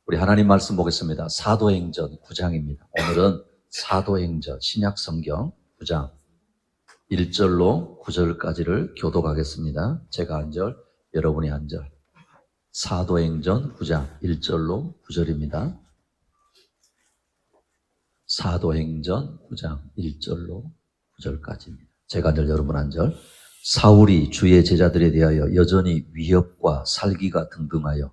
우리 하나님 말씀 보겠습니다. 사도행전 9장입니다. 오늘은 사도행전 신약성경 9장 1절로 9절까지를 교독하겠습니다. 제가 한 절, 여러분이 한 절. 사도행전 9장 1절로 9절입니다. 사도행전 9장 1절로 9절까지입니다. 제가 한 절, 여러분 한 절. 사울이 주의 제자들에 대하여 여전히 위협과 살기가 등등하여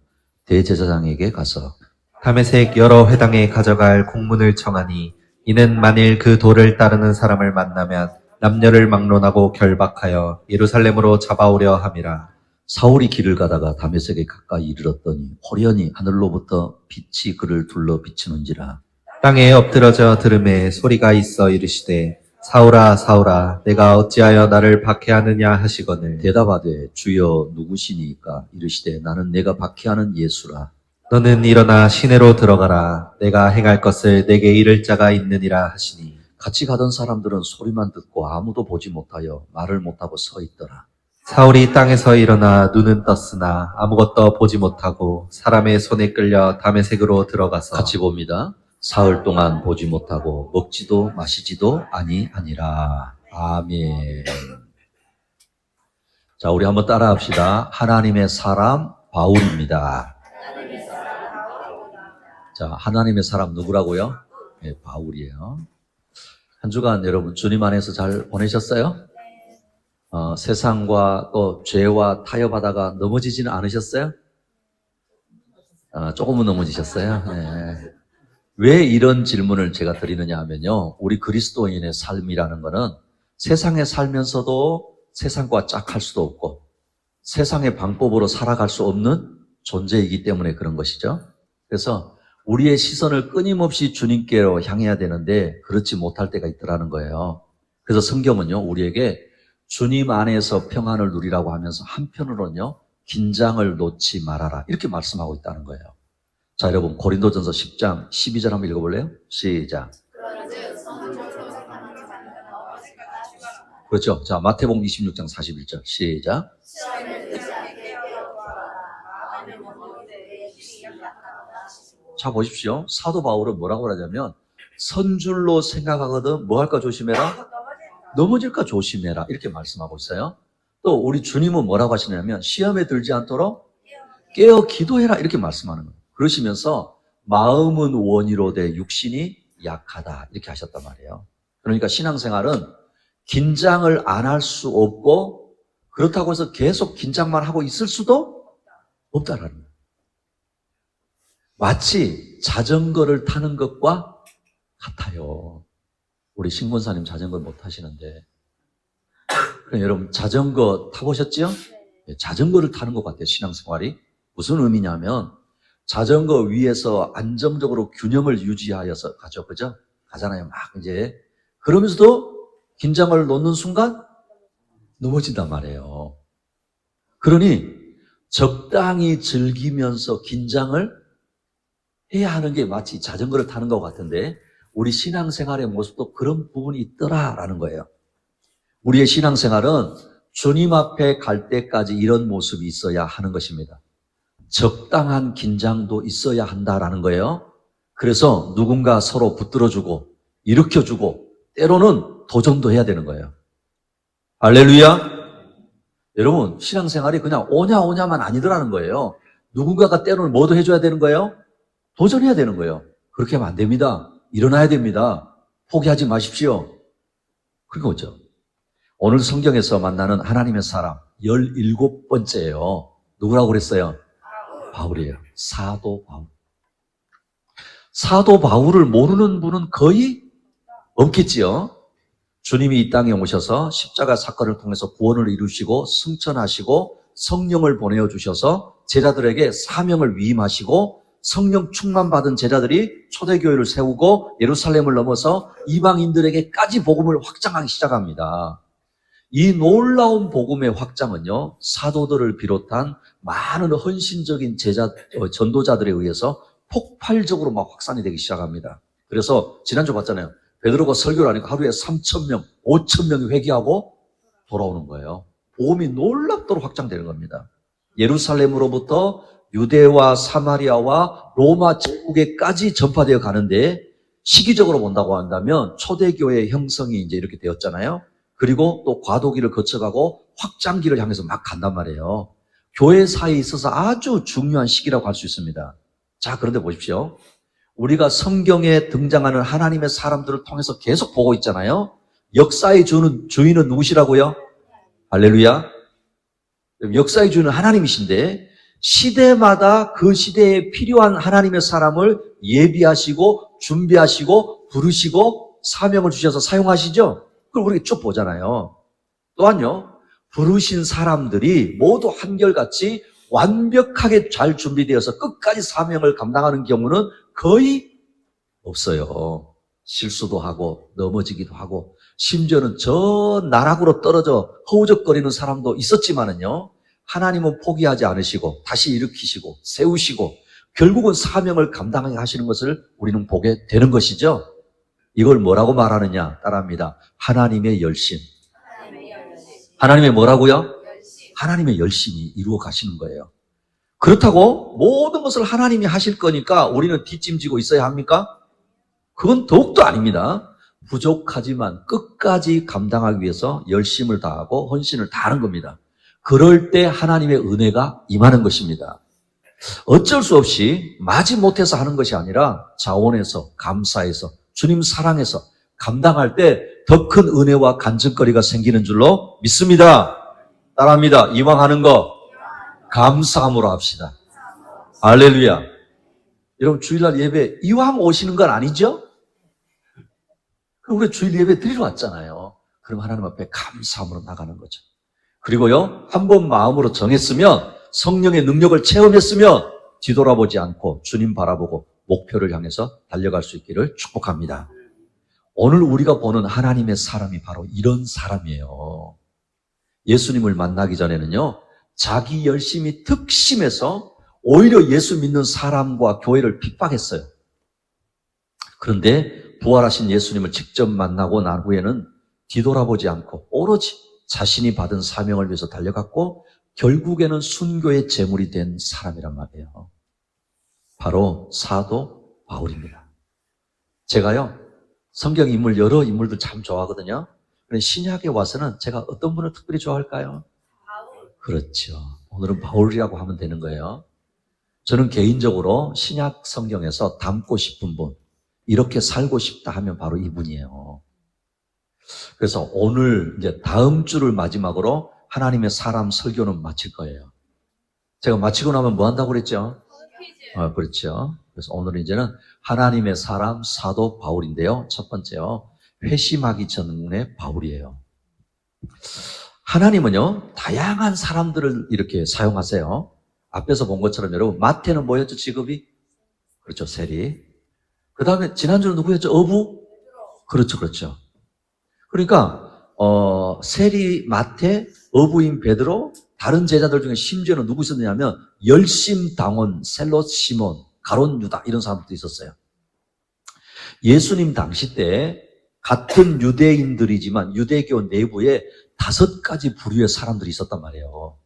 대제사장에게 가서 다메섹 여러 회당에 가져갈 공문을 청하니 이는 만일 그 도를 따르는 사람을 만나면 남녀를 막론하고 결박하여 예루살렘으로 잡아오려 함이라. 사울이 길을 가다가 다메섹에 가까이 이르렀더니 호련히 하늘로부터 빛이 그를 둘러 비치는지라. 땅에 엎드러져 들음에 소리가 있어 이르시되 사울아 사울아 내가 어찌하여 나를 박해하느냐 하시거늘 대답하되 주여 누구시니까? 이르시되 나는 내가 박해하는 예수라. 너는 일어나 시내로 들어가라. 내가 행할 것을 내게 이를 자가 있느니라 하시니 같이 가던 사람들은 소리만 듣고 아무도 보지 못하여 말을 못하고 서 있더라. 사울이 땅에서 일어나 눈은 떴으나 아무것도 보지 못하고 사람의 손에 끌려 다메섹으로 들어가서 같이 봅니다. 사흘 동안 보지 못하고 먹지도 마시지도 아니하니라. 아멘. 자, 우리 한번 따라 합시다. 하나님의 사람 바울입니다. 자, 하나님의 사람 누구라고요? 네, 바울이에요. 한 주간 여러분 주님 안에서 잘 보내셨어요? 세상과 또 죄와 타협하다가 넘어지지는 않으셨어요? 조금은 넘어지셨어요? 네. 왜 이런 질문을 제가 드리느냐 하면요. 우리 그리스도인의 삶이라는 거는 세상에 살면서도 세상과 짝할 수도 없고 세상의 방법으로 살아갈 수 없는 존재이기 때문에 그런 것이죠. 그래서 우리의 시선을 끊임없이 주님께로 향해야 되는데 그렇지 못할 때가 있더라는 거예요. 그래서 성경은요. 우리에게 주님 안에서 평안을 누리라고 하면서 한편으로는요. 긴장을 놓지 말아라 이렇게 말씀하고 있다는 거예요. 자, 여러분 고린도전서 10장 12절 한번 읽어볼래요? 시작. 그렇죠. 자, 마태복음 26장 41절 시작. 자, 보십시오. 사도 바울은 뭐라고 하냐면 선줄로 생각하거든 뭐 할까 조심해라? 넘어질까 조심해라 이렇게 말씀하고 있어요. 또 우리 주님은 뭐라고 하시냐면 시험에 들지 않도록 깨어 기도해라 이렇게 말씀하는 거예요. 그러시면서 마음은 원이로되 육신이 약하다 이렇게 하셨단 말이에요. 그러니까 신앙생활은 긴장을 안 할 수 없고 그렇다고 해서 계속 긴장만 하고 있을 수도 없다라는 거예요. 마치 자전거를 타는 것과 같아요. 우리 신권사님 자전거 못 타시는데 그럼 여러분 자전거 타보셨죠? 네, 자전거를 타는 것 같아요. 신앙생활이 무슨 의미냐면 자전거 위에서 안정적으로 균형을 유지하여서 가죠. 그죠? 가잖아요. 막 이제. 그러면서도 긴장을 놓는 순간 넘어진단 말이에요. 그러니 적당히 즐기면서 긴장을 해야 하는 게 마치 자전거를 타는 것 같은데 우리 신앙생활의 모습도 그런 부분이 있더라라는 거예요. 우리의 신앙생활은 주님 앞에 갈 때까지 이런 모습이 있어야 하는 것입니다. 적당한 긴장도 있어야 한다라는 거예요. 그래서 누군가 서로 붙들어주고 일으켜주고 때로는 도전도 해야 되는 거예요. 할렐루야. 여러분 신앙생활이 그냥 오냐만 아니더라는 거예요. 누군가가 때로는 뭐도 해줘야 되는 거예요? 도전해야 되는 거예요. 그렇게 하면 안 됩니다. 일어나야 됩니다. 포기하지 마십시오. 그게 뭐죠? 오늘 성경에서 만나는 하나님의 사람 17번째예요. 누구라고 그랬어요? 바울이에요. 사도 바울. 사도 바울을 모르는 분은 거의 없겠지요. 주님이 이 땅에 오셔서 십자가 사건을 통해서 구원을 이루시고 승천하시고 성령을 보내주셔서 제자들에게 사명을 위임하시고 성령 충만받은 제자들이 초대교회를 세우고 예루살렘을 넘어서 이방인들에게까지 복음을 확장하기 시작합니다. 이 놀라운 복음의 확장은요, 사도들을 비롯한 많은 헌신적인 전도자들에 의해서 폭발적으로 막 확산이 되기 시작합니다. 그래서 지난주 봤잖아요. 베드로가 설교를 하니까 하루에 3,000명, 5,000명이 회개하고 돌아오는 거예요. 복음이 놀랍도록 확장되는 겁니다. 예루살렘으로부터 유대와 사마리아와 로마 제국에까지 전파되어 가는데 시기적으로 본다고 한다면 초대교회 형성이 이제 이렇게 되었잖아요. 그리고 또 과도기를 거쳐가고 확장기를 향해서 막 간단 말이에요. 교회사에 있어서 아주 중요한 시기라고 할 수 있습니다. 자, 그런데 보십시오. 우리가 성경에 등장하는 하나님의 사람들을 통해서 계속 보고 있잖아요. 역사의 주인은 누구시라고요? 할렐루야. 역사의 주인은 하나님이신데 시대마다 그 시대에 필요한 하나님의 사람을 예비하시고 준비하시고 부르시고 사명을 주셔서 사용하시죠. 그걸 우리가 쭉 보잖아요. 또한요, 부르신 사람들이 모두 한결같이 완벽하게 잘 준비되어서 끝까지 사명을 감당하는 경우는 거의 없어요. 실수도 하고 넘어지기도 하고 심지어는 저 나락으로 떨어져 허우적거리는 사람도 있었지만은요, 하나님은 포기하지 않으시고 다시 일으키시고 세우시고 결국은 사명을 감당하게 하시는 것을 우리는 보게 되는 것이죠. 이걸 뭐라고 말하느냐? 따라합니다. 하나님의 열심. 하나님의 뭐라고요? 하나님의 열심이 이루어 가시는 거예요. 그렇다고 모든 것을 하나님이 하실 거니까 우리는 뒷짐지고 있어야 합니까? 그건 더욱도 아닙니다. 부족하지만 끝까지 감당하기 위해서 열심을 다하고 헌신을 다하는 겁니다. 그럴 때 하나님의 은혜가 임하는 것입니다. 어쩔 수 없이 마지못해서 하는 것이 아니라 자원해서 감사해서 주님 사랑해서 감당할 때 더 큰 은혜와 간증거리가 생기는 줄로 믿습니다. 따라합니다. 이왕 하는 거 감사함으로 합시다. 할렐루야. 여러분 주일날 예배 이왕 오시는 건 아니죠? 우리 주일 예배 드리러 왔잖아요. 그럼 하나님 앞에 감사함으로 나가는 거죠. 그리고요, 한 번 마음으로 정했으면 성령의 능력을 체험했으면 뒤돌아보지 않고 주님 바라보고 목표를 향해서 달려갈 수 있기를 축복합니다. 오늘 우리가 보는 하나님의 사람이 바로 이런 사람이에요. 예수님을 만나기 전에는요, 자기 열심이 특심해서 오히려 예수 믿는 사람과 교회를 핍박했어요. 그런데 부활하신 예수님을 직접 만나고 난 후에는 뒤돌아보지 않고 오로지 자신이 받은 사명을 위해서 달려갔고 결국에는 순교의 제물이 된 사람이란 말이에요. 바로 사도 바울입니다. 제가요, 성경 인물 여러 인물들 참 좋아하거든요. 그런데 신약에 와서는 제가 어떤 분을 특별히 좋아할까요? 바울. 그렇죠. 오늘은 바울이라고 하면 되는 거예요. 저는 개인적으로 신약 성경에서 닮고 싶은 분, 이렇게 살고 싶다 하면 바로 이분이에요. 그래서 오늘 이제 다음 주를 마지막으로 하나님의 사람 설교는 마칠 거예요. 제가 마치고 나면 뭐 한다고 그랬죠? 그렇죠. 그래서 오늘은 이제는 하나님의 사람 사도 바울인데요. 첫 번째요, 회심하기 전에 바울이에요. 하나님은요, 다양한 사람들을 이렇게 사용하세요. 앞에서 본 것처럼 여러분, 마태는 뭐였죠, 직업이? 그렇죠, 세리. 그 다음에 지난주는 누구였죠? 어부? 그렇죠, 그렇죠. 그러니까 세리, 마태, 어부인 베드로, 다른 제자들 중에 심지어는 누구 있었느냐면 열심당원, 셀롯 시몬, 가론 유다 이런 사람들도 있었어요. 예수님 당시 때 같은 유대인들이지만 유대교 내부에 5가지 부류의 사람들이 있었단 말이에요.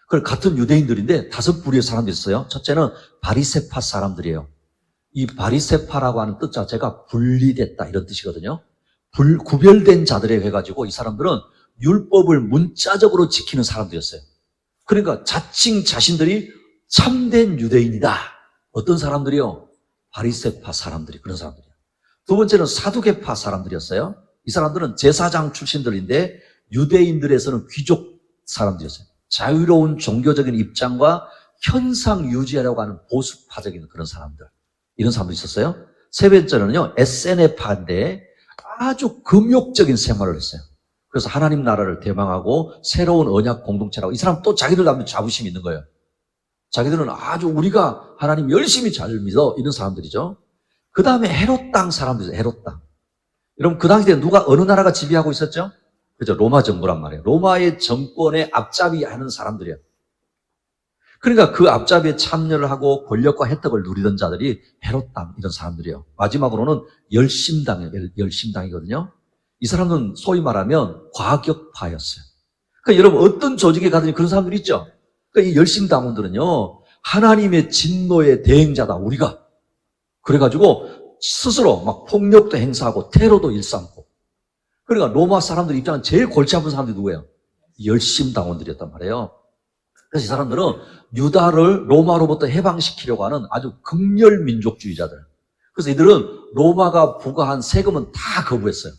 그걸 같은 유대인들인데 5부류의 사람들이 있어요. 첫째는 바리새파 사람들이에요. 이 바리새파라고 하는 뜻 자체가 분리됐다 이런 뜻이거든요. 구별된 자들에 해가지고 이 사람들은 율법을 문자적으로 지키는 사람들이었어요. 그러니까 자칭 자신들이 참된 유대인이다. 어떤 사람들이요? 바리새파 사람들이, 그런 사람들이에요. 두 번째는 사두개파 사람들이었어요. 이 사람들은 제사장 출신들인데 유대인들에서는 귀족 사람들이었어요. 자유로운 종교적인 입장과 현상 유지하려고 하는 보수파적인 그런 사람들, 이런 사람도 있었어요. 세 번째는요, SNF파인데 아주 금욕적인 생활을 했어요. 그래서 하나님 나라를 대망하고 새로운 언약 공동체라고, 이 사람 또 자기들 나름대로 자부심이 있는 거예요. 자기들은 아주 우리가 하나님 열심히 잘 믿어, 이런 사람들이죠. 그 다음에 헤롯 땅 사람들이죠. 헤롯 땅. 여러분, 그 당시에 누가, 어느 나라가 지배하고 있었죠? 그죠? 로마 정부란 말이에요. 로마의 정권에 앞잡이 하는 사람들이에요. 그러니까 그 앞잡이에 참여를 하고 권력과 혜택을 누리던 자들이 헤롯 땅, 이런 사람들이에요. 마지막으로는 열심당이에요. 열심당이거든요. 이 사람은 소위 말하면 과격파였어요. 그러니까 여러분, 어떤 조직에 가든지 그런 사람들이 있죠. 그러니까 이 열심당원들은요, 하나님의 진노의 대행자다, 우리가. 그래가지고 스스로 막 폭력도 행사하고 테러도 일삼고. 그러니까 로마 사람들 입장은 제일 골치 아픈 사람들이 누구예요? 열심당원들이었단 말이에요. 그래서 이 사람들은 유다를 로마로부터 해방시키려고 하는 아주 극렬 민족주의자들. 그래서 이들은 로마가 부과한 세금은 다 거부했어요.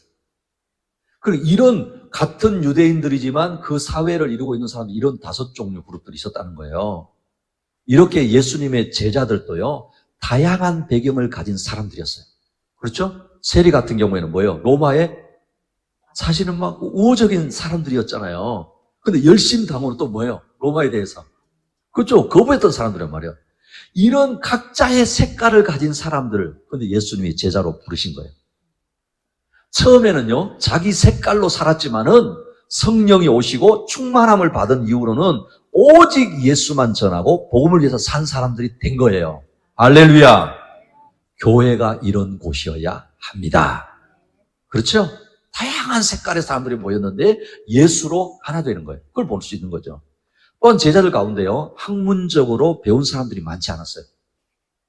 그리고 이런 같은 유대인들이지만 그 사회를 이루고 있는 사람들이 이런 5종류 그룹들이 있었다는 거예요. 이렇게 예수님의 제자들도요, 다양한 배경을 가진 사람들이었어요. 그렇죠? 세리 같은 경우에는 뭐예요? 로마에 사실은 막 우호적인 사람들이었잖아요. 근데 열심당원은 또 뭐예요? 로마에 대해서. 그렇죠? 거부했던 사람들이란 말이에요. 이런 각자의 색깔을 가진 사람들을 근데 예수님이 제자로 부르신 거예요. 처음에는요, 자기 색깔로 살았지만은 성령이 오시고 충만함을 받은 이후로는 오직 예수만 전하고 복음을 위해서 산 사람들이 된 거예요. 할렐루야. 교회가 이런 곳이어야 합니다. 그렇죠? 다양한 색깔의 사람들이 모였는데 예수로 하나 되는 거예요. 그걸 볼 수 있는 거죠. 또한 제자들 가운데요, 학문적으로 배운 사람들이 많지 않았어요.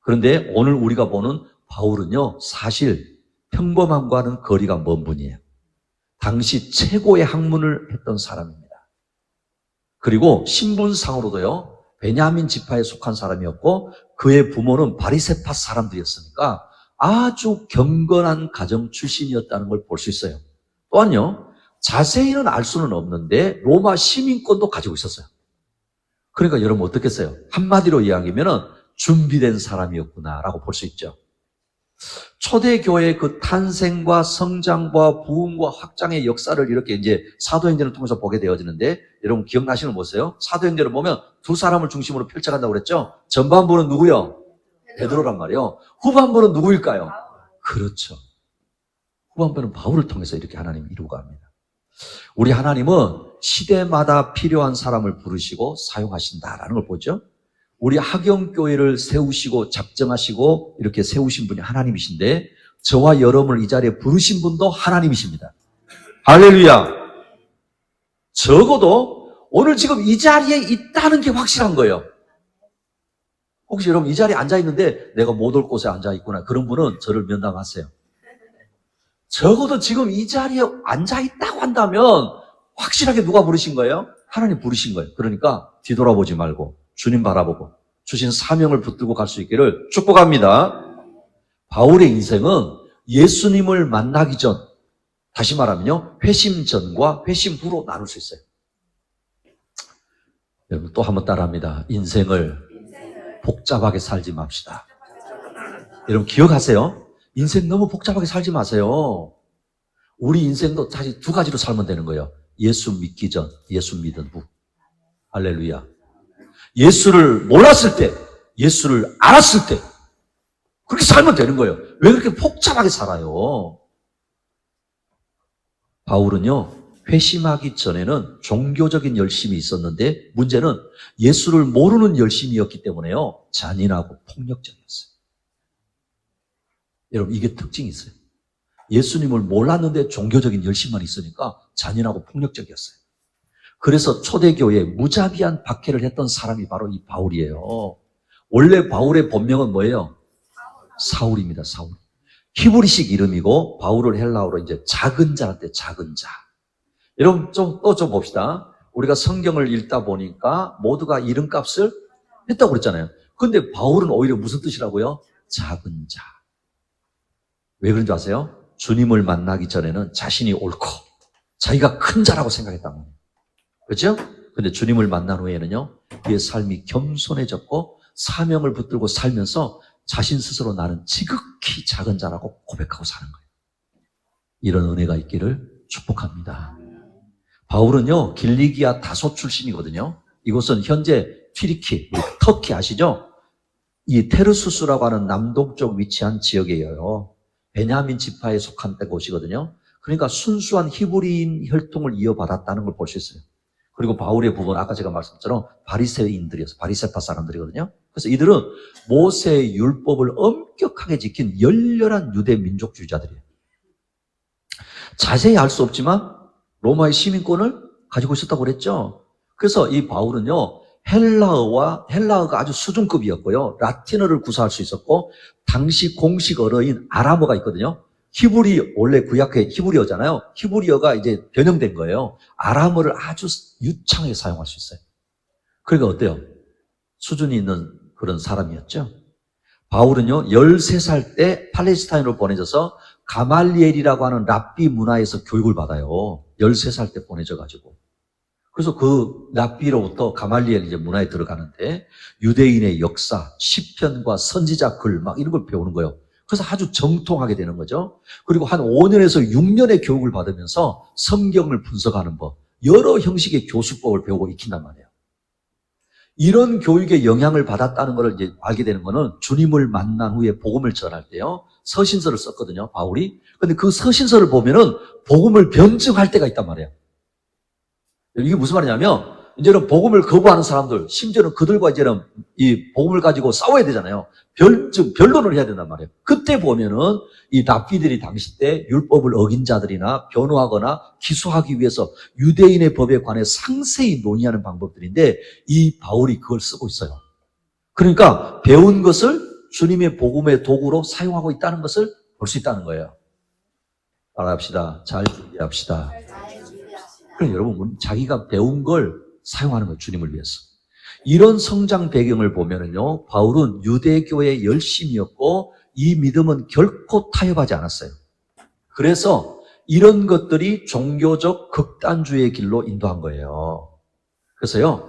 그런데 오늘 우리가 보는 바울은요, 사실 평범함과는 거리가 먼 분이에요. 당시 최고의 학문을 했던 사람입니다. 그리고 신분상으로도요, 베냐민 지파에 속한 사람이었고 그의 부모는 바리새파 사람들이었으니까 아주 경건한 가정 출신이었다는 걸 볼 수 있어요. 또한요, 자세히는 알 수는 없는데 로마 시민권도 가지고 있었어요. 그러니까 여러분 어떻겠어요? 한마디로 이야기하면 준비된 사람이었구나라고 볼 수 있죠. 초대교회의 그 탄생과 성장과 부흥과 확장의 역사를 이렇게 이제 사도행전을 통해서 보게 되어지는데, 여러분 기억나시는 거 보세요. 사도행전을 보면 두 사람을 중심으로 펼쳐간다고 그랬죠? 전반부는 누구요? 베드로란 말이요. 후반부는 누구일까요? 그렇죠. 후반부는 바울을 통해서 이렇게 하나님이 이루고 갑니다. 우리 하나님은 시대마다 필요한 사람을 부르시고 사용하신다라는 걸 보죠. 우리 하경교회를 세우시고 작정하시고 이렇게 세우신 분이 하나님이신데 저와 여러분을 이 자리에 부르신 분도 하나님이십니다. 할렐루야. 적어도 오늘 지금 이 자리에 있다는 게 확실한 거예요. 혹시 여러분 이 자리에 앉아있는데 내가 못 올 곳에 앉아있구나, 그런 분은 저를 면담하세요. 적어도 지금 이 자리에 앉아있다고 한다면 확실하게 누가 부르신 거예요? 하나님 부르신 거예요. 그러니까 뒤돌아보지 말고 주님 바라보고 주신 사명을 붙들고 갈 수 있기를 축복합니다. 바울의 인생은 예수님을 만나기 전, 다시 말하면요, 회심 전과 회심 후로 나눌 수 있어요. 여러분 또 한번 따라합니다. 인생을 복잡하게 살지 맙시다. 여러분 기억하세요. 인생 너무 복잡하게 살지 마세요. 우리 인생도 사실 두 가지로 살면 되는 거예요. 예수 믿기 전, 예수 믿은 후. 할렐루야. 예수를 몰랐을 때, 예수를 알았을 때 그렇게 살면 되는 거예요. 왜 그렇게 복잡하게 살아요? 바울은요, 회심하기 전에는 종교적인 열심이 있었는데 문제는 예수를 모르는 열심이었기 때문에요, 잔인하고 폭력적이었어요. 여러분 이게 특징이 있어요. 예수님을 몰랐는데 종교적인 열심만 있으니까 잔인하고 폭력적이었어요. 그래서 초대교회에 무자비한 박해를 했던 사람이 바로 이 바울이에요. 원래 바울의 본명은 뭐예요? 사울입니다. 사울. 히브리식 이름이고 바울을 헬라어로 이제 작은 자한테 작은 자. 여러분 좀 봅시다. 우리가 성경을 읽다 보니까 모두가 이름값을 했다고 그랬잖아요. 근데 바울은 오히려 무슨 뜻이라고요? 작은 자. 왜 그런 줄 아세요? 주님을 만나기 전에는 자신이 옳고 자기가 큰 자라고 생각했단 말이에요. 그렇죠? 근데 주님을 만난 후에는요, 그의 삶이 겸손해졌고 사명을 붙들고 살면서 자신 스스로 나는 지극히 작은 자라고 고백하고 사는 거예요. 이런 은혜가 있기를 축복합니다. 바울은요, 길리기아 다소 출신이거든요. 이곳은 현재 튀르키, 터키 아시죠? 이 테르수스라고 하는 남동쪽 위치한 지역이에요. 베냐민 지파에 속한 곳이거든요. 그러니까 순수한 히브리인 혈통을 이어받았다는 걸 볼 수 있어요. 그리고 바울의 부모는 아까 제가 말씀처럼 바리새인들이어서 바리새파 사람들이거든요. 그래서 이들은 모세의 율법을 엄격하게 지킨 열렬한 유대 민족주의자들이에요. 자세히 알 수 없지만 로마의 시민권을 가지고 있었다고 그랬죠. 그래서 이 바울은요, 헬라어가 아주 수준급이었고요. 라틴어를 구사할 수 있었고, 당시 공식 언어인 아람어가 있거든요. 원래 구약의 히브리어잖아요. 히브리어가 이제 변형된 거예요. 아람어를 아주 유창하게 사용할 수 있어요. 그러니까 어때요? 수준이 있는 그런 사람이었죠. 바울은요, 13살 때 팔레스타인으로 보내져서 가말리엘이라고 하는 랍비 문화에서 교육을 받아요. 13살 때 보내져가지고. 그래서 그 랍비로부터 가말리엘 이제 문화에 들어가는데 유대인의 역사, 시편과 선지자 글 막 이런 걸 배우는 거예요. 그래서 아주 정통하게 되는 거죠. 그리고 한 5년에서 6년의 교육을 받으면서 성경을 분석하는 법, 여러 형식의 교수법을 배우고 익힌단 말이에요. 이런 교육에 영향을 받았다는 것을 이제 알게 되는 거는 주님을 만난 후에 복음을 전할 때요. 서신서를 썼거든요, 바울이. 근데 그 서신서를 보면은 복음을 변증할 때가 있단 말이에요. 이게 무슨 말이냐면, 이제는 복음을 거부하는 사람들, 심지어는 그들과 이제는 이 복음을 가지고 싸워야 되잖아요. 변론을 해야 된단 말이에요. 그때 보면은 이 랍비들이 당시 때 율법을 어긴 자들이나 변호하거나 기소하기 위해서 유대인의 법에 관해 상세히 논의하는 방법들인데 이 바울이 그걸 쓰고 있어요. 그러니까 배운 것을 주님의 복음의 도구로 사용하고 있다는 것을 볼 수 있다는 거예요. 따라합시다. 잘 준비합시다. 그럼 여러분, 자기가 배운 걸 사용하는 거예요. 주님을 위해서. 이런 성장 배경을 보면은요, 바울은 유대교의 열심이었고 이 믿음은 결코 타협하지 않았어요. 그래서 이런 것들이 종교적 극단주의의 길로 인도한 거예요. 그래서요,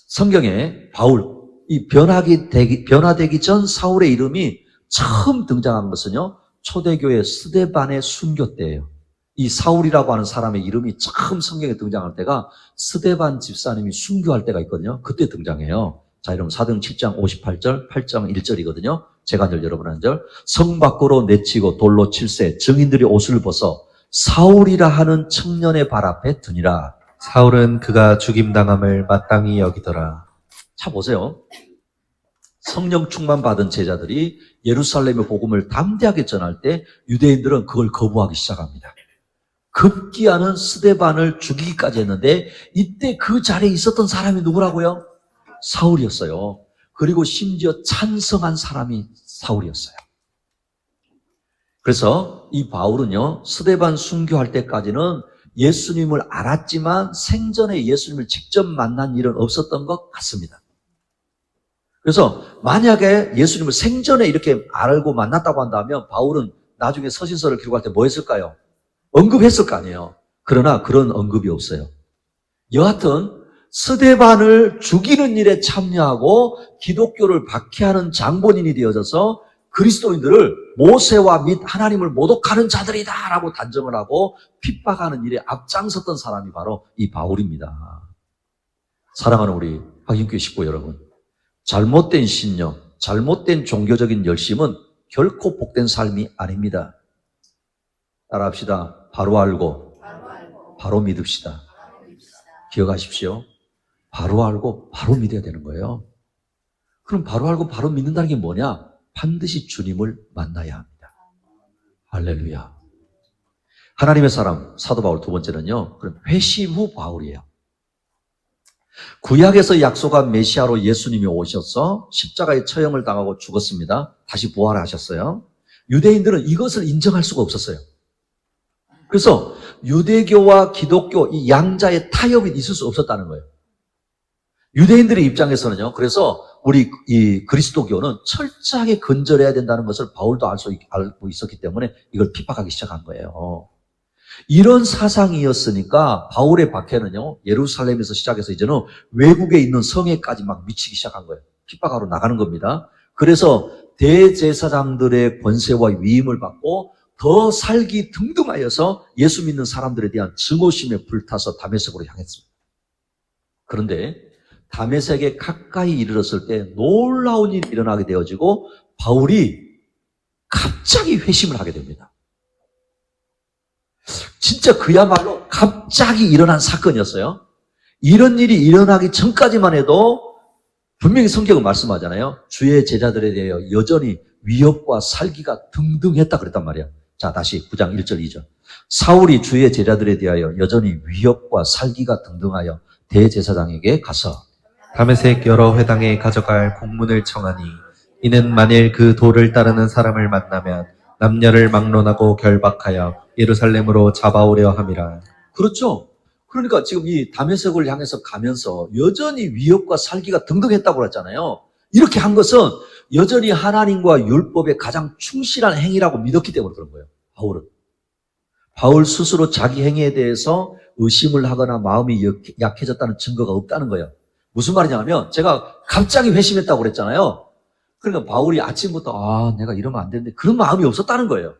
성경에 바울, 이 변화되기 전 사울의 이름이 처음 등장한 것은요, 초대교회 스데반의 순교 때예요. 이 사울이라고 하는 사람의 이름이 처음 성경에 등장할 때가 스데반 집사님이 순교할 때가 있거든요. 그때 등장해요. 자, 여러분 사도행 7장 58절, 8장 1절이거든요. 제가 한 절, 여러분 한 절. 성 밖으로 내치고 돌로 칠세 증인들이 옷을 벗어 사울이라 하는 청년의 발 앞에 드니라. 사울은 그가 죽임당함을 마땅히 여기더라. 자, 보세요. 성령 충만 받은 제자들이 예루살렘의 복음을 담대하게 전할 때 유대인들은 그걸 거부하기 시작합니다. 급기야는 스데반을 죽이기까지 했는데 이때 그 자리에 있었던 사람이 누구라고요? 사울이었어요. 그리고 심지어 찬성한 사람이 사울이었어요. 그래서 이 바울은요, 스데반 순교할 때까지는 예수님을 알았지만 생전에 예수님을 직접 만난 일은 없었던 것 같습니다. 그래서 만약에 예수님을 생전에 이렇게 알고 만났다고 한다면 바울은 나중에 서신서를 기록할 때 뭐 했을까요? 언급했을 거 아니에요. 그러나 그런 언급이 없어요. 여하튼 스데반을 죽이는 일에 참여하고 기독교를 박해하는 장본인이 되어져서 그리스도인들을 모세와 및 하나님을 모독하는 자들이다라고 단정을 하고 핍박하는 일에 앞장섰던 사람이 바로 이 바울입니다. 사랑하는 우리 확인교회 식구 여러분, 잘못된 신념, 잘못된 종교적인 열심은 결코 복된 삶이 아닙니다. 따라합시다. 바로 알고 바로 믿읍시다. 기억하십시오. 바로 알고 바로 믿어야 되는 거예요. 그럼 바로 알고 바로 믿는다는 게 뭐냐? 반드시 주님을 만나야 합니다. 할렐루야. 하나님의 사람 사도 바울 두 번째는요, 그럼 회심 후 바울이에요. 구약에서 약속한 메시아로 예수님이 오셔서 십자가의 처형을 당하고 죽었습니다. 다시 부활하셨어요. 유대인들은 이것을 인정할 수가 없었어요. 그래서 유대교와 기독교 이 양자의 타협이 있을 수 없었다는 거예요. 유대인들의 입장에서는요. 그래서 우리 이 그리스도교는 철저하게 건절해야 된다는 것을 바울도 알고 있었기 때문에 이걸 핍박하기 시작한 거예요. 이런 사상이었으니까 바울의 박해는요. 예루살렘에서 시작해서 이제는 외국에 있는 성에까지 막 미치기 시작한 거예요. 핍박하러 나가는 겁니다. 그래서 대제사장들의 권세와 위임을 받고 더 살기 등등하여서 예수 믿는 사람들에 대한 증오심에 불타서 다메섹으로 향했습니다. 그런데 다메섹에 가까이 이르렀을 때 놀라운 일이 일어나게 되어지고 바울이 갑자기 회심을 하게 됩니다. 진짜 그야말로 갑자기 일어난 사건이었어요. 이런 일이 일어나기 전까지만 해도 분명히 성경은 말씀하잖아요. 주의 제자들에 대하여 여전히 위협과 살기가 등등했다 그랬단 말이에요. 자, 다시 9장 1절 2절. 사울이 주의 제자들에 대하여 여전히 위협과 살기가 등등하여 대제사장에게 가서 다메섹 여러 회당에 가져갈 공문을 청하니 이는 만일 그 도를 따르는 사람을 만나면 남녀를 막론하고 결박하여 예루살렘으로 잡아오려 함이라. 그렇죠? 그러니까 지금 이 다메섹을 향해서 가면서 여전히 위협과 살기가 등등했다고 그랬잖아요. 이렇게 한 것은 여전히 하나님과 율법에 가장 충실한 행위라고 믿었기 때문에 그런 거예요. 바울은. 바울 스스로 자기 행위에 대해서 의심을 하거나 마음이 약해졌다는 증거가 없다는 거예요. 무슨 말이냐면 제가 갑자기 회심했다고 그랬잖아요. 그러니까 바울이 아침부터 내가 이러면 안 되는데 그런 마음이 없었다는 거예요.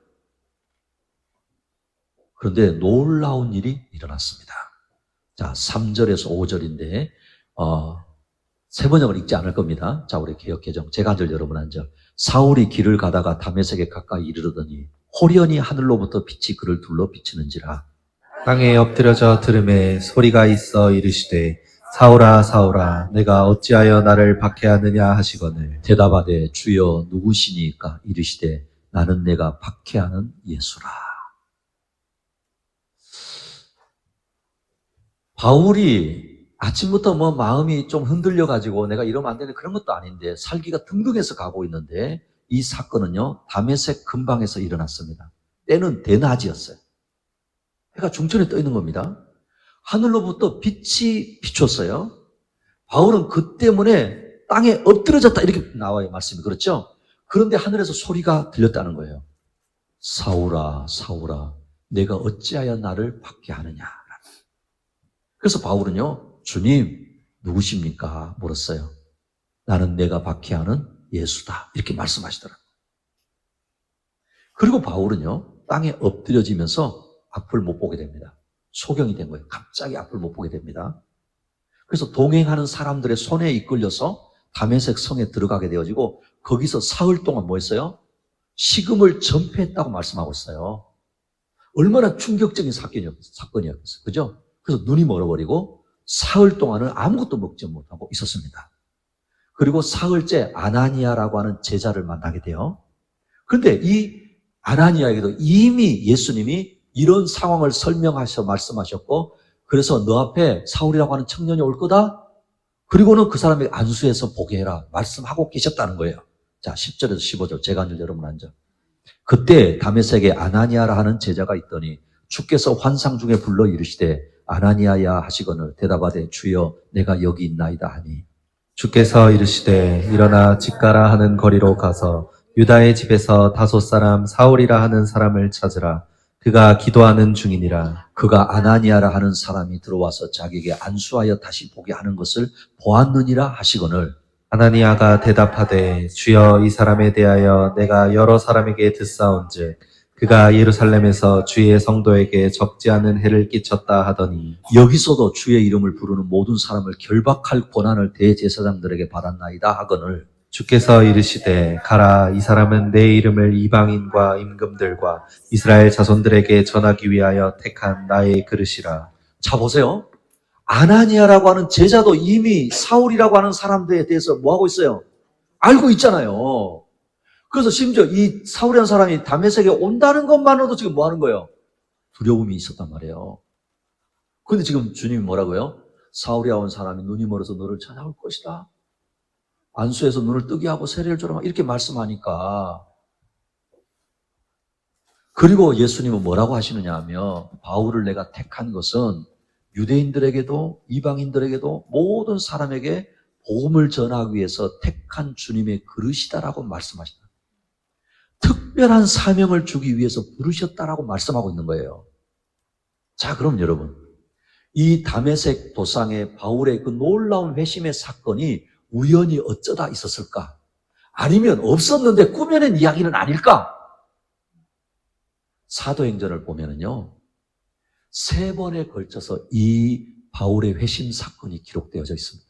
그런데 놀라운 일이 일어났습니다. 자, 3절에서 5절인데 세 번역을 읽지 않을 겁니다. 자, 우리 개역개정 제가 한 절 여러분 한 절. 사울이 길을 가다가 다메섹에 가까이 이르더니 호련히 하늘로부터 빛이 그를 둘러 비치는지라. 땅에 엎드려져 들음에 소리가 있어 이르시되 사울아 사울아 내가 어찌하여 나를 박해하느냐 하시거늘 대답하되 주여 누구시니까 이르시되 나는 내가 박해하는 예수라. 바울이 아침부터 마음이 좀 흔들려가지고 내가 이러면 안 되는 그런 것도 아닌데 살기가 등등해서 가고 있는데 이 사건은요 다메섹 근방에서 일어났습니다. 때는 대낮이었어요. 해가 중천에 떠 있는 겁니다. 하늘로부터 빛이 비쳤어요. 바울은 그 때문에 땅에 엎드려졌다 이렇게 나와요 말씀이. 그렇죠? 그런데 하늘에서 소리가 들렸다는 거예요. 사울아 사울아 내가 어찌하여 나를 박해하느냐. 그래서 바울은요 주님 누구십니까? 물었어요. 나는 내가 박해하는 예수다 이렇게 말씀하시더라고요. 그리고 바울은요 땅에 엎드려지면서 앞을 못 보게 됩니다. 소경이 된 거예요. 갑자기 앞을 못 보게 됩니다. 그래서 동행하는 사람들의 손에 이끌려서 다메섹 성에 들어가게 되어지고 거기서 사흘 동안 뭐 했어요? 식음을 전폐했다고 말씀하고 있어요. 얼마나 충격적인 사건이었겠어요. 그죠? 그래서 눈이 멀어버리고 사흘 동안은 아무것도 먹지 못하고 있었습니다. 그리고 사흘째 아나니아라고 하는 제자를 만나게 돼요. 그런데 이 아나니아에게도 이미 예수님이 이런 상황을 설명하셔 말씀하셨고 그래서 너 앞에 사울이라고 하는 청년이 올 거다. 그리고는 그 사람에게 안수해서 보게 해라 말씀하고 계셨다는 거예요. 자 10절에서 15절 제가 한 절 여러분 한 절. 그때 다메섹에 아나니아라 하는 제자가 있더니 주께서 환상 중에 불러 이르시되 아나니아야 하시거늘 대답하되 주여 내가 여기 있나이다 하니 주께서 이르시되 일어나 집가라 하는 거리로 가서 유다의 집에서 다섯 사람 사울이라 하는 사람을 찾으라. 그가 기도하는 중이니라. 그가 아나니아라 하는 사람이 들어와서 자기에게 안수하여 다시 보게 하는 것을 보았느니라 하시거늘 아나니아가 대답하되 주여 이 사람에 대하여 내가 여러 사람에게 듣사온즉 그가 예루살렘에서 주의 성도에게 적지 않은 해를 끼쳤다 하더니 여기서도 주의 이름을 부르는 모든 사람을 결박할 권한을 대제사장들에게 받았나이다 하거늘 주께서 이르시되 가라 이 사람은 내 이름을 이방인과 임금들과 이스라엘 자손들에게 전하기 위하여 택한 나의 그릇이라. 자 보세요. 아나니아라고 하는 제자도 이미 사울이라고 하는 사람들에 대해서 뭐 하고 있어요? 알고 있잖아요. 그래서 심지어 이 사울이라는 사람이 다메섹에 온다는 것만으로도 지금 뭐 하는 거예요? 두려움이 있었단 말이에요. 그런데 지금 주님이 뭐라고요? 사울이라고 하는 사람이 눈이 멀어서 너를 찾아올 것이다. 안수해서 눈을 뜨게 하고 세례를 주라 이렇게 말씀하니까 그리고 예수님은 뭐라고 하시느냐 하면 바울을 내가 택한 것은 유대인들에게도 이방인들에게도 모든 사람에게 복음을 전하기 위해서 택한 주님의 그릇이다라고 말씀하신다. 특별한 사명을 주기 위해서 부르셨다라고 말씀하고 있는 거예요. 자, 그럼 여러분 이 다메섹 도상의 바울의 그 놀라운 회심의 사건이 우연히 어쩌다 있었을까? 아니면 없었는데 꾸며낸 이야기는 아닐까? 사도행전을 보면은요, 3번에 걸쳐서 이 바울의 회심 사건이 기록되어져 있습니다.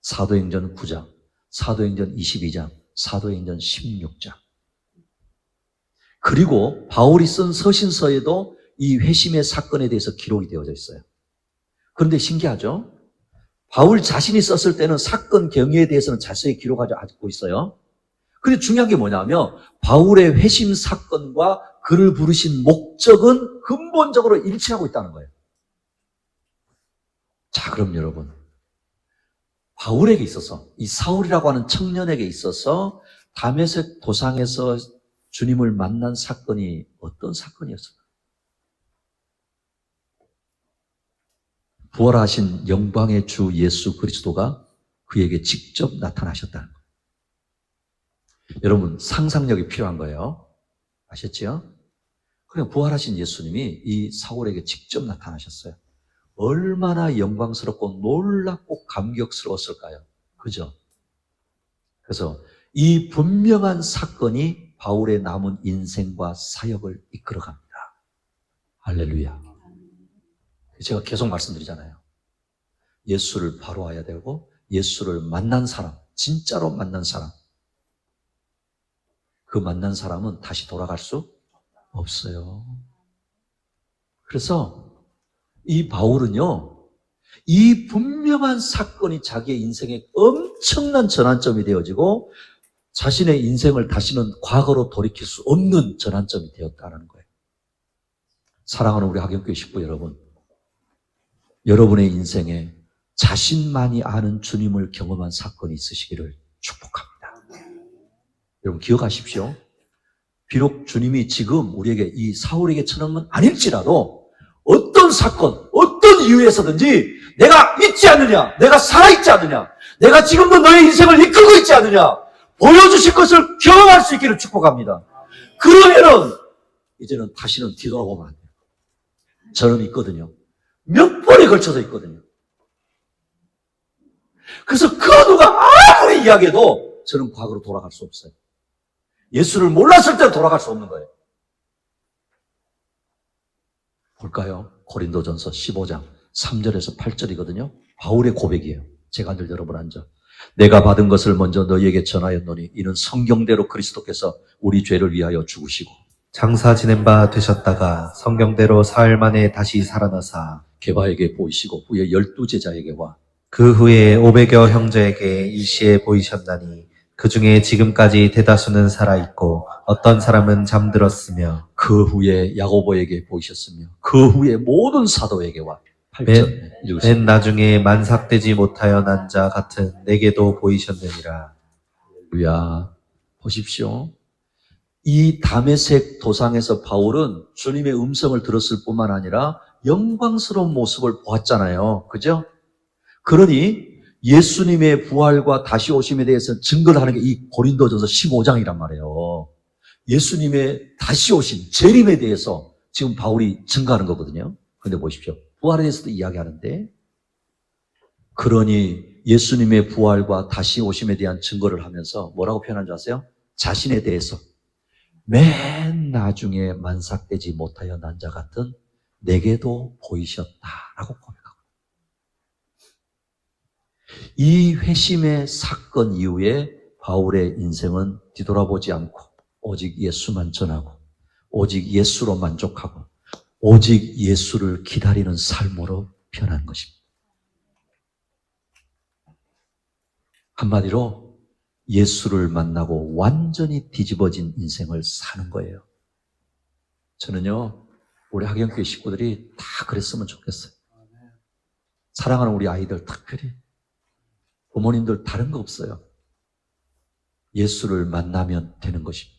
사도행전 9장, 사도행전 22장, 사도행전 16장. 그리고 바울이 쓴 서신서에도 이 회심의 사건에 대해서 기록이 되어져 있어요. 그런데 신기하죠? 바울 자신이 썼을 때는 사건 경위에 대해서는 자세히 기록하지 않고 있어요. 그런데 중요한 게 뭐냐면 바울의 회심 사건과 그를 부르신 목적은 근본적으로 일치하고 있다는 거예요. 자, 그럼 여러분 바울에게 있어서, 이 사울이라고 하는 청년에게 있어서 다메섹 도상에서 주님을 만난 사건이 어떤 사건이었을까? 부활하신 영광의 주 예수 그리스도가 그에게 직접 나타나셨다는 거예요. 여러분, 상상력이 필요한 거예요. 아셨죠? 그냥 부활하신 예수님이 이 사울에게 직접 나타나셨어요. 얼마나 영광스럽고 놀랍고 감격스러웠을까요? 그죠? 그래서 이 분명한 사건이 바울의 남은 인생과 사역을 이끌어갑니다. 할렐루야. 제가 계속 말씀드리잖아요. 예수를 바로 와야 되고 예수를 만난 사람, 진짜로 만난 사람, 그 만난 사람은 다시 돌아갈 수 없어요. 그래서 이 바울은요, 이 분명한 사건이 자기의 인생에 엄청난 전환점이 되어지고 자신의 인생을 다시는 과거로 돌이킬 수 없는 전환점이 되었다는 거예요. 사랑하는 우리 하경교회 식구 여러분, 여러분의 인생에 자신만이 아는 주님을 경험한 사건이 있으시기를 축복합니다. 여러분 기억하십시오. 비록 주님이 지금 우리에게 이 사울에게 처한 건 아닐지라도 어떤 사건, 어떤 이유에서든지 내가 있지 않느냐, 내가 살아있지 않느냐, 내가 지금도 너의 인생을 이끌고 있지 않느냐 보여주실 것을 경험할 수 있기를 축복합니다. 그러면은 이제는 다시는 뒤돌아보면 안 돼요. 저는 있거든요. 몇 번에 걸쳐서 있거든요. 그래서 그 누가 아무리 이야기해도 저는 과거로 돌아갈 수 없어요. 예수를 몰랐을 때는 돌아갈 수 없는 거예요. 볼까요? 고린도전서 15장 3절에서 8절이거든요. 바울의 고백이에요. 제가 늘 여러분 앉아. 내가 받은 것을 먼저 너희에게 전하였노니 이는 성경대로 그리스도께서 우리 죄를 위하여 죽으시고 장사 지낸 바 되셨다가 성경대로 사흘 만에 다시 살아나사 게바에게 보이시고 후에 12제자에게와 그 후에 500여 형제에게 일시에 보이셨나니 그 중에 지금까지 대다수는 살아있고 어떤 사람은 잠들었으며 그 후에 야고보에게 보이셨으며 그 후에 모든 사도에게와 8절 맨 나중에 만삭되지 못하여 난 자 같은 내게도 보이셨느니라. 할렐루야. 보십시오. 이 다메섹 도상에서 바울은 주님의 음성을 들었을 뿐만 아니라 영광스러운 모습을 보았잖아요. 그죠? 그러니 예수님의 부활과 다시 오심에 대해서 증거를 하는 게 이 고린도전서 15장이란 말이에요. 예수님의 다시 오심, 재림에 대해서 지금 바울이 증거하는 거거든요. 그런데 보십시오. 부활에 대해서도 이야기하는데, 그러니 예수님의 부활과 다시 오심에 대한 증거를 하면서 뭐라고 표현한 줄 아세요? 자신에 대해서 맨 나중에 만삭되지 못하여 난 자 같은 내게도 보이셨다라고 고백하고, 이 회심의 사건 이후에 바울의 인생은 뒤돌아보지 않고 오직 예수만 전하고 오직 예수로 만족하고 오직 예수를 기다리는 삶으로 변한 것입니다. 한마디로 예수를 만나고 완전히 뒤집어진 인생을 사는 거예요. 저는요, 우리 하경교회 식구들이 다 그랬으면 좋겠어요. 사랑하는 우리 아이들 특별히 부모님들 다른 거 없어요. 예수를 만나면 되는 것입니다.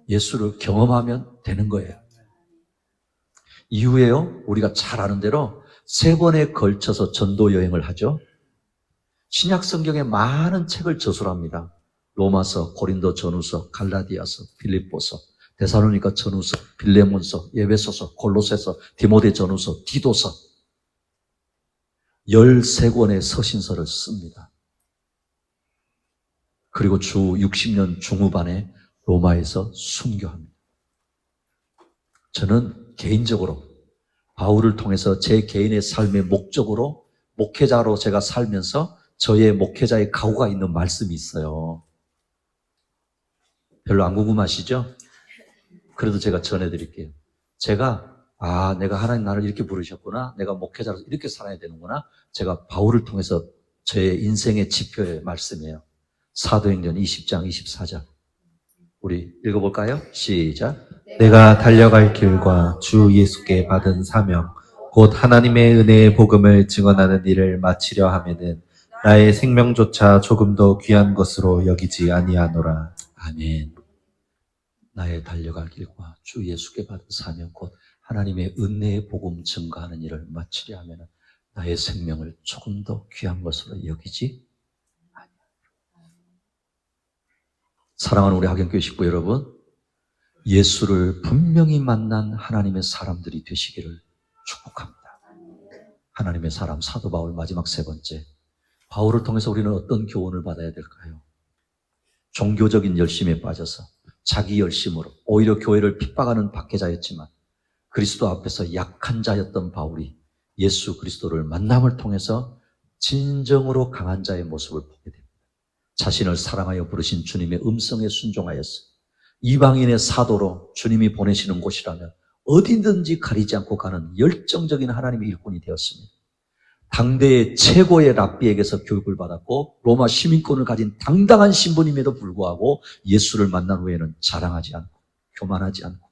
예수를 경험하면 되는 거예요. 이후에요, 우리가 잘 아는 대로 3번에 걸쳐서 전도 여행을 하죠. 신약 성경에 많은 책을 저술합니다. 로마서, 고린도 전후서, 갈라디아서, 빌립보서, 데살로니가 전후서, 빌레몬서, 에베소서, 골로새서, 디모데 전후서, 디도서 13권의 서신서를 씁니다. 그리고 주 60년 중후반에 로마에서 순교합니다. 저는 개인적으로 바울을 통해서 제 개인의 삶의 목적으로 목회자로 제가 살면서 저의 목회자의 각오가 있는 말씀이 있어요. 별로 안 궁금하시죠? 그래도 제가 전해드릴게요. 제가 내가 하나님 나를 이렇게 부르셨구나, 내가 목회자로서 이렇게 살아야 되는구나, 제가 바울을 통해서 제 인생의 지표의 말씀이에요. 사도행전 20장 24절 우리 읽어볼까요? 시작. 내가 달려갈 길과 주 예수께 받은 사명 곧 하나님의 은혜의 복음을 증언하는 일을 마치려 하면은 나의 생명조차 조금도 귀한 것으로 여기지 아니하노라. 아멘. 나의 달려갈 길과 주 예수께 받은 사명 곧 하나님의 은혜의 복음 증가하는 일을 마치려 하면 나의 생명을 조금 더 귀한 것으로 여기지 아니하노라. 사랑하는 우리 학연교회 식구 여러분, 예수를 분명히 만난 하나님의 사람들이 되시기를 축복합니다. 하나님의 사람 사도 바울 마지막 세 번째, 바울을 통해서 우리는 어떤 교훈을 받아야 될까요? 종교적인 열심에 빠져서 자기 열심으로 오히려 교회를 핍박하는 박해자였지만 그리스도 앞에서 약한 자였던 바울이 예수 그리스도를 만남을 통해서 진정으로 강한 자의 모습을 보게 됩니다. 자신을 사랑하여 부르신 주님의 음성에 순종하였어 이방인의 사도로 주님이 보내시는 곳이라면 어디든지 가리지 않고 가는 열정적인 하나님의 일꾼이 되었습니다. 당대의 최고의 랍비에게서 교육을 받았고 로마 시민권을 가진 당당한 신분임에도 불구하고 예수를 만난 후에는 자랑하지 않고 교만하지 않고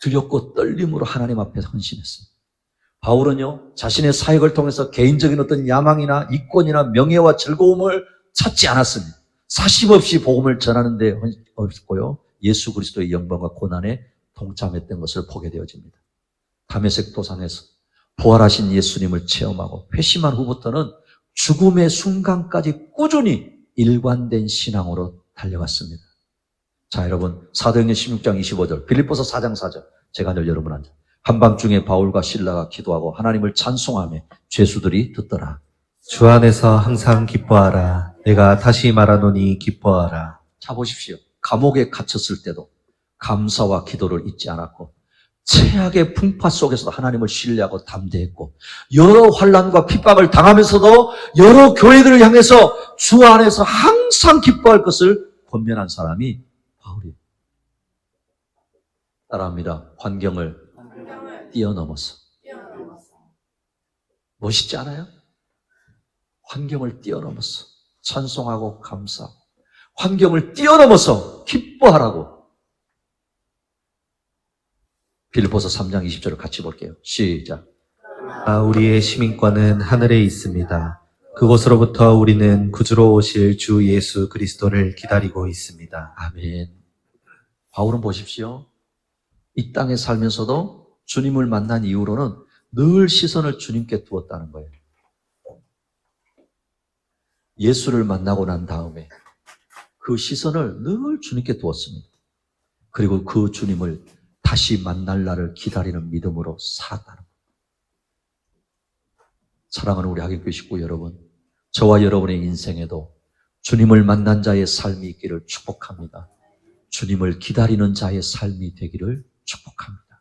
두렵고 떨림으로 하나님 앞에 헌신했습니다. 바울은요, 자신의 사역을 통해서 개인적인 어떤 야망이나 이권이나 명예와 즐거움을 찾지 않았습니다. 사심없이 복음을 전하는 데 없고요, 예수 그리스도의 영광과 고난에 동참했던 것을 보게 되어집니다. 다메섹 도상에서 부활하신 예수님을 체험하고 회심한 후부터는 죽음의 순간까지 꾸준히 일관된 신앙으로 달려갔습니다. 자, 여러분, 사도행전 16장 25절, 빌립보서 4장 4절, 제가 늘 여러분한테 한밤중에 바울과 실라가 기도하고 하나님을 찬송하며 죄수들이 듣더라. 주 안에서 항상 기뻐하라. 내가 다시 말하노니 기뻐하라. 자, 보십시오. 감옥에 갇혔을 때도 감사와 기도를 잊지 않았고 최악의 풍파 속에서도 하나님을 신뢰하고 담대했고 여러 환난과 핍박을 당하면서도 여러 교회들을 향해서 주 안에서 항상 기뻐할 것을 권면한 사람이 바울이에요. 따라합니다. 환경을 뛰어넘어서. 멋있지 않아요? 환경을 뛰어넘어서 찬송하고 감사하고 환경을 뛰어넘어서 기뻐하라고. 빌립보서 3장 20절을 같이 볼게요. 시작. 우리의 시민권은 하늘에 있습니다. 그곳으로부터 우리는 구주로 오실 주 예수 그리스도를 기다리고 있습니다. 아멘. 바울은 보십시오. 이 땅에 살면서도 주님을 만난 이후로는 늘 시선을 주님께 두었다는 거예요. 예수를 만나고 난 다음에 그 시선을 늘 주님께 두었습니다. 그리고 그 주님을 다시 만날 날을 기다리는 믿음으로 살았다는 것. 사랑하는 우리 하객교 식구 여러분, 저와 여러분의 인생에도 주님을 만난 자의 삶이 있기를 축복합니다. 주님을 기다리는 자의 삶이 되기를 축복합니다.